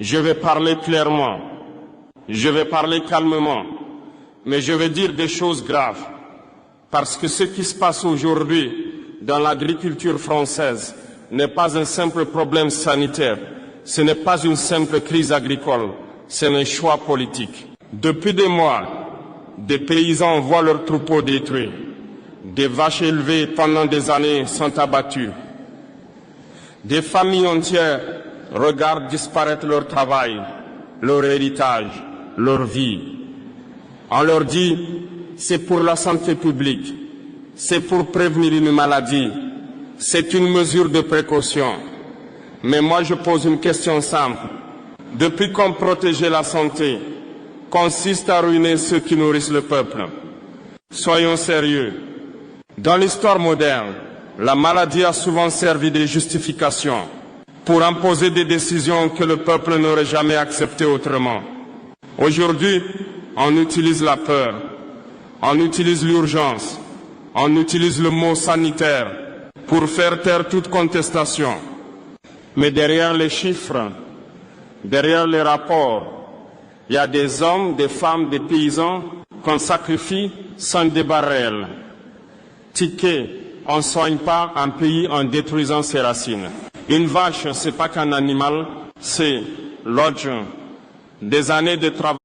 Je vais parler clairement, je vais parler calmement, mais je vais dire des choses graves. Parce que ce qui se passe aujourd'hui dans l'agriculture française n'est pas un simple problème sanitaire, ce n'est pas une simple crise agricole, c'est un choix politique. Depuis des mois, des paysans voient leurs troupeaux détruits, des vaches élevées pendant des années sont abattues, des familles entières regardent disparaître leur travail, leur héritage, leur vie. On leur dit, c'est pour la santé publique, c'est pour prévenir une maladie, c'est une mesure de précaution. Mais moi je pose une question simple. Depuis quand protéger la santé consiste à ruiner ceux qui nourrissent le peuple? Soyons sérieux. Dans l'histoire moderne, la maladie a souvent servi de justification pour imposer des décisions que le peuple n'aurait jamais acceptées autrement. Aujourd'hui, on utilise la peur, on utilise l'urgence, on utilise le mot sanitaire pour faire taire toute contestation. Mais derrière les chiffres, derrière les rapports, il y a des hommes, des femmes, des paysans qu'on sacrifie sans débat réel. Ticket, on ne soigne pas un pays en détruisant ses racines. Une vache, ce n'est pas qu'un animal, c'est l'ordre des années de travail.